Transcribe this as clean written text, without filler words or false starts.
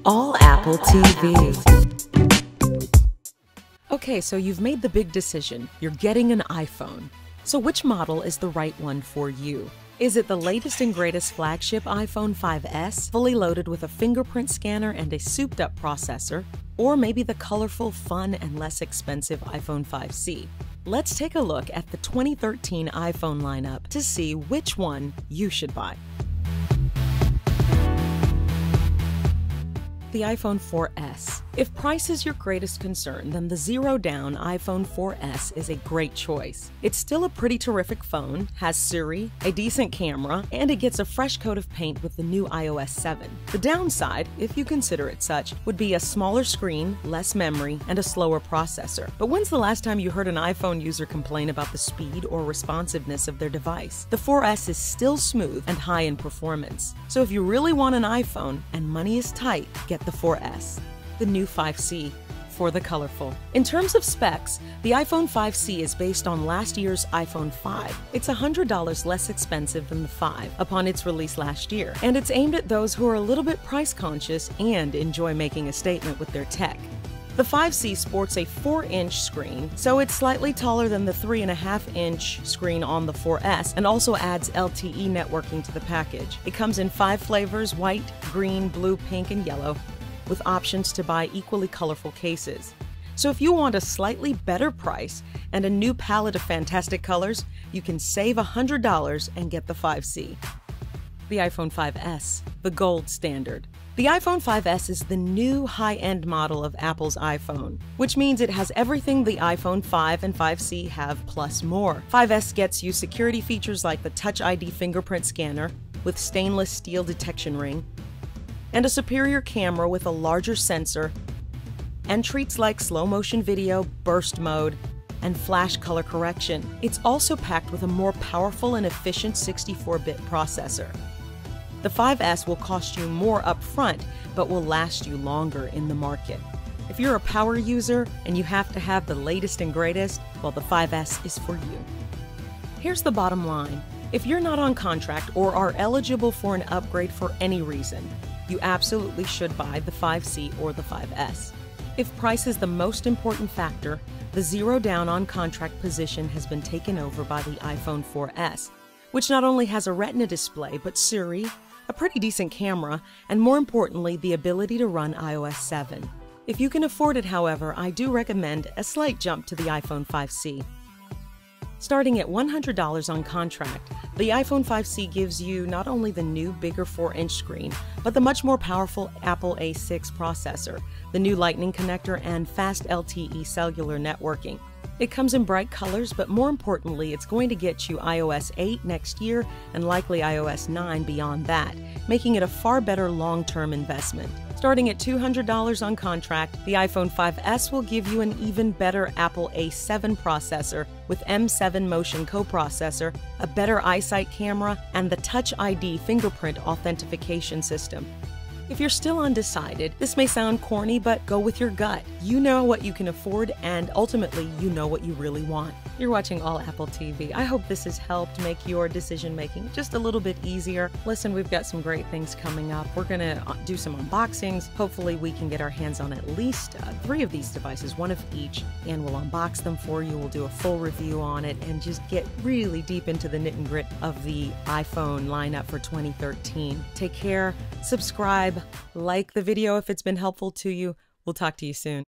All Apple TV. Okay, so you've made the big decision. You're getting an iPhone. So which model is the right one for you? Is it the latest and greatest flagship iPhone 5S, fully loaded with a fingerprint scanner and a souped-up processor? Or maybe the colorful, fun, and less expensive iPhone 5C? Let's take a look at the 2013 iPhone lineup to see which one you should buy. The iPhone 4S. If price is your greatest concern, then the zero-down iPhone 4S is a great choice. It's still a pretty terrific phone, has Siri, a decent camera, and it gets a fresh coat of paint with the new iOS 7. The downside, if you consider it such, would be a smaller screen, less memory, and a slower processor. But when's the last time you heard an iPhone user complain about the speed or responsiveness of their device? The 4S is still smooth and high in performance. So if you really want an iPhone and money is tight, get the 4S. The new 5C, for the colorful. In terms of specs, the iPhone 5C is based on last year's iPhone 5. It's $100 less expensive than the 5 upon its release last year, and it's aimed at those who are a little bit price conscious and enjoy making a statement with their tech. The 5C sports a 4-inch screen, so it's slightly taller than the 3.5-inch screen on the 4S and also adds LTE networking to the package. It comes in 5 flavors: white, green, blue, pink, and yellow, with options to buy equally colorful cases. So if you want a slightly better price and a new palette of fantastic colors, you can save $100 and get the 5C. The iPhone 5S, the gold standard. The iPhone 5S is the new high-end model of Apple's iPhone, which means it has everything the iPhone 5 and 5C have plus more. 5S gets you security features like the Touch ID fingerprint scanner with stainless steel detection ring, and a superior camera with a larger sensor, and treats like slow-motion video, burst mode, and flash color correction. It's also packed with a more powerful and efficient 64-bit processor. The 5S will cost you more up front, but will last you longer in the market. If you're a power user and you have to have the latest and greatest, well, the 5S is for you. Here's the bottom line. If you're not on contract or are eligible for an upgrade for any reason, you absolutely should buy the 5C or the 5S. If price is the most important factor, the zero-down on contract position has been taken over by the iPhone 4S, which not only has a Retina display, but Siri, a pretty decent camera, and more importantly, the ability to run iOS 7. If you can afford it, however, I do recommend a slight jump to the iPhone 5C. Starting at $100 on contract, the iPhone 5C gives you not only the new, bigger 4-inch screen, but the much more powerful Apple A6 processor, the new Lightning connector, and fast LTE cellular networking. It comes in bright colors, but more importantly, it's going to get you iOS 8 next year and likely iOS 9 beyond that, making it a far better long-term investment. Starting at $200 on contract, the iPhone 5S will give you an even better Apple A7 processor with M7 Motion coprocessor, a better eyesight camera, and the Touch ID fingerprint authentication system. If you're still undecided, this may sound corny, but go with your gut. You know what you can afford, and ultimately, you know what you really want. You're watching All Apple TV. I hope this has helped make your decision-making just a little bit easier. Listen, we've got some great things coming up. We're gonna do some unboxings. Hopefully, we can get our hands on at least 3 of these devices, 1 of each, and we'll unbox them for you. We'll do a full review on it and just get really deep into the knit and grit of the iPhone lineup for 2013. Take care, subscribe, like the video if it's been helpful to you. We'll talk to you soon.